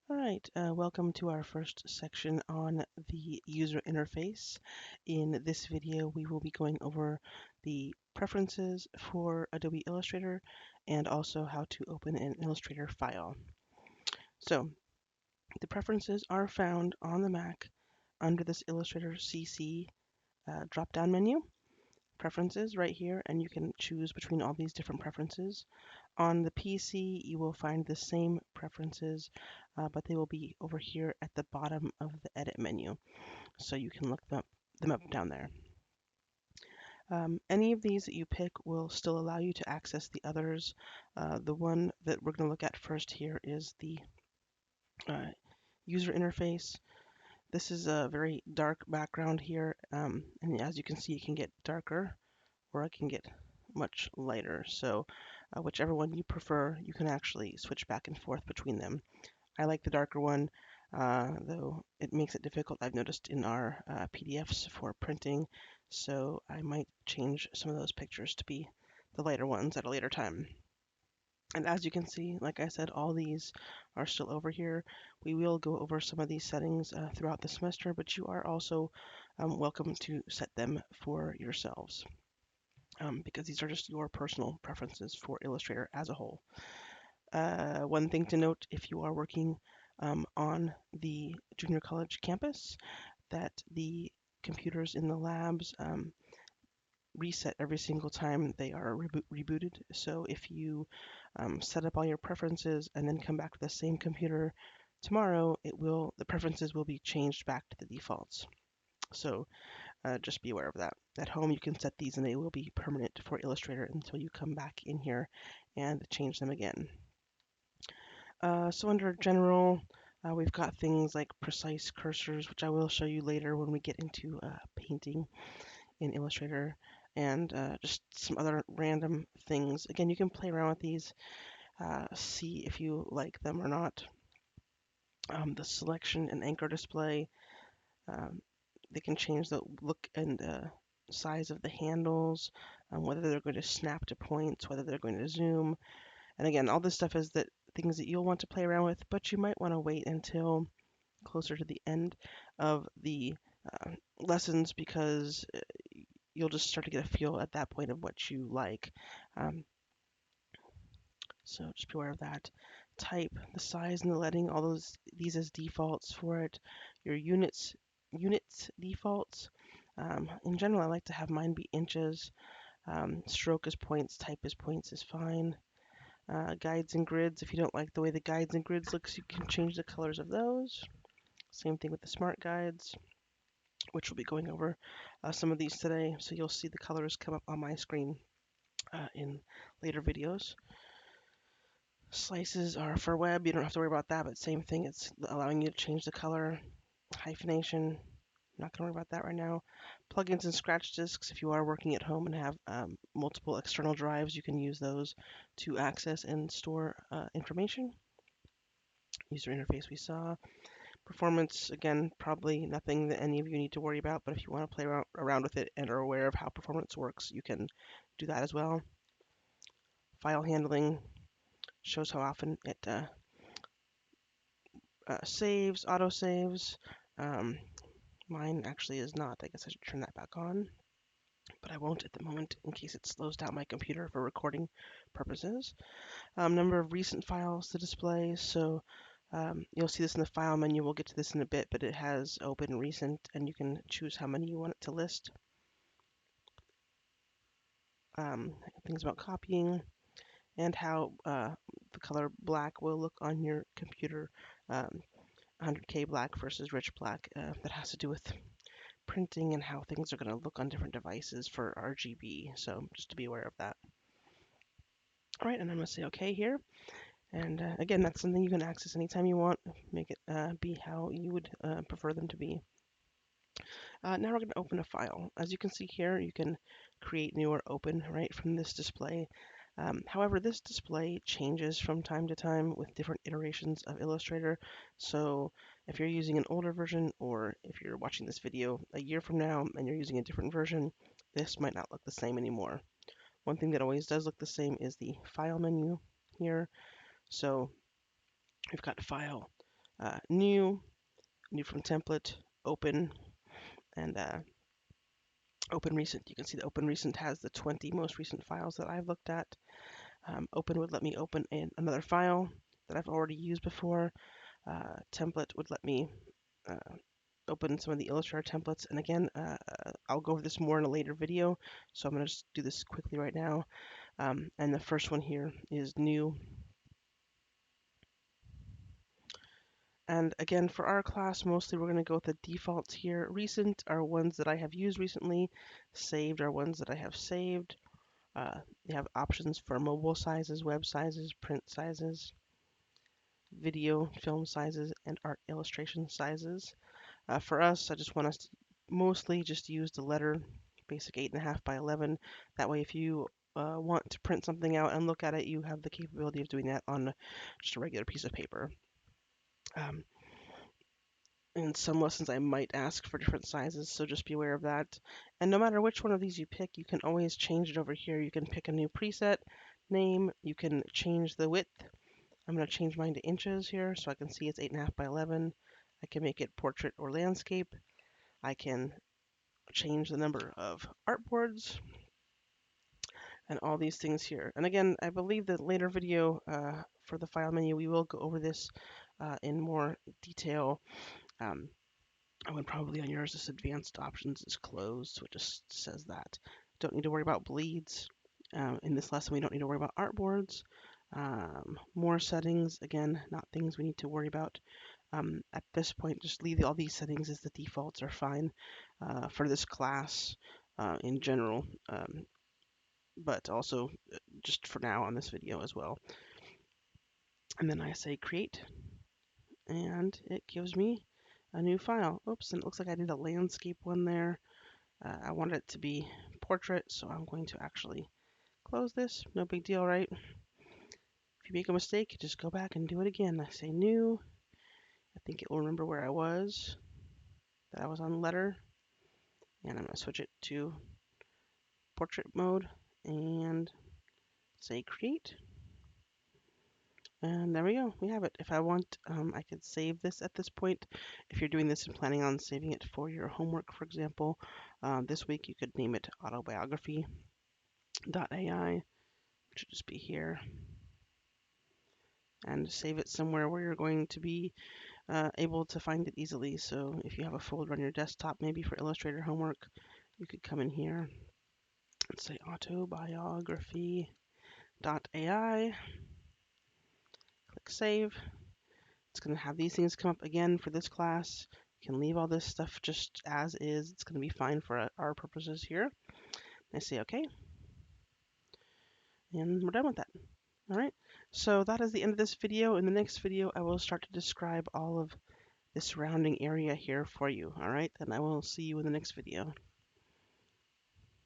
All right, welcome to our first section on the user interface. In this video, we will be going over the preferences for Adobe Illustrator and also how to open an Illustrator file. So, the preferences are found on the Mac under this Illustrator CC drop-down menu. Preferences right here, and you can choose between all these different preferences. On the PC, you will find the same preferences, but they will be over here at the bottom of the edit menu. So you can look them up down there. Any of these that you pick will still allow you to access the others. The one that we're going to look at first here is the uh, user interface. This is a very dark background here, and as you can see, it can get darker or it can get much lighter. So whichever one you prefer, you can actually switch back and forth between them. I like the darker one, though it makes it difficult, I've noticed, in our PDFs for printing, so I might change some of those pictures to be the lighter ones at a later time. And as you can see, like I said, all these are still over here. We will go over some of these settings throughout the semester, but you are also welcome to set them for yourselves. Because these are just your personal preferences for Illustrator as a whole. One thing to note if you are working on the junior college campus, that the computers in the labs reset every single time they are rebooted. So if you set up all your preferences and then come back to the same computer tomorrow, the preferences will be changed back to the defaults. So just be aware of that. At home, you can set these and they will be permanent for Illustrator until you come back in here and change them again. So under General, we've got things like precise cursors, which I will show you later when we get into painting in Illustrator, and just some other random things. Again, you can play around with these, see if you like them or not. The selection and anchor display, um, they can change the look and size of the handles, whether they're going to snap to points, whether they're going to zoom. And again, all this stuff is things that you'll want to play around with, but you might want to wait until closer to the end of the lessons because you'll just start to get a feel at that point of what you like. Um, so just be aware of that. Type, the size and the leading, all these as defaults for it. Your units defaults. In general, I like to have mine be inches. Stroke as points, type as points is fine. Guides and grids, if you don't like the way the guides and grids looks, you can change the colors of those. Same thing with the smart guides, which we'll be going over some of these today, so you'll see the colors come up on my screen in later videos. Slices are for web, you don't have to worry about that, but same thing, it's allowing you to change the color. Hyphenation, not going to worry about that right now. Plugins and scratch disks, if you are working at home and have multiple external drives, you can use those to access and store information. User interface we saw. Performance, again, probably nothing that any of you need to worry about, but if you want to play around with it and are aware of how performance works, you can do that as well. File handling shows how often it saves, auto saves. Um, Mine actually is not. I guess I should turn that back on, but I won't at the moment in case it slows down my computer for recording purposes. Number of recent files to display. So you'll see this in the file menu. We'll get to this in a bit, but it has open, recent, and you can choose how many you want it to list. Things about copying and how the color black will look on your computer. 100K black versus rich black. That has to do with printing and how things are going to look on different devices for RGB. So just to be aware of that. All right, and I'm going to say OK here. And again, that's something you can access anytime you want. Make it be how you would prefer them to be. Now we're going to open a file. As you can see here, you can create new or open right from this display. However, this display changes from time to time with different iterations of Illustrator. So if you're using an older version or if you're watching this video a year from now and you're using a different version, this might not look the same anymore. One thing that always does look the same is the file menu here. So we've got file, new, new from template, open, and open recent. You can see the open recent has the 20 most recent files that I've looked at. Open would let me open another file that I've already used before. Template would let me open some of the Illustrator templates. And again, I'll go over this more in a later video, so I'm going to just do this quickly right now. And the first one here is new. And again, for our class, mostly we're going to go with the defaults here. Recent are ones that I have used recently. Saved are ones that I have saved. You have options for mobile sizes, web sizes, print sizes, video, film sizes, and art illustration sizes. For us, I just want us to mostly just use the letter, basic 8.5 by 11. That way, if you want to print something out and look at it, you have the capability of doing that on just a regular piece of paper. In some lessons, I might ask for different sizes, so just be aware of that. And no matter which one of these you pick, you can always change it over here. You can pick a new preset name. You can change the width. I'm going to change mine to inches here so I can see it's 8.5 by 11. I can make it portrait or landscape. I can change the number of artboards and all these things here. And again, I believe that later video for the file menu, we will go over this in more detail. I would probably on yours, this advanced options is closed, so it just says that. Don't need to worry about bleeds. In this lesson, we don't need to worry about artboards. More settings, again, not things we need to worry about. At this point, just leave all these settings as the defaults are fine for this class in general, but also just for now on this video as well. And then I say create, and it gives me a new file. Oops, and it looks like I did a landscape one there. I want it to be portrait, so I'm going to actually close this. No big deal, right? If you make a mistake, just go back and do it again. I say new. I think it will remember where I was, that I was on letter. And I'm going to switch it to portrait mode and say create. And there we go. We have it. If I want, I could save this at this point. If you're doing this and planning on saving it for your homework, for example, this week you could name it autobiography.ai, which should just be here, and save it somewhere where you're going to be able to find it easily. So if you have a folder on your desktop, maybe for Illustrator homework, you could come in here and say autobiography.ai, click save. It's going to have these things come up again for this class. You can leave all this stuff just as is. It's going to be fine for our purposes here. I say OK, and we're done with that. All right, so that is the end of this video. In the next video, I will start to describe all of the surrounding area here for you. All right, then I will see you in the next video.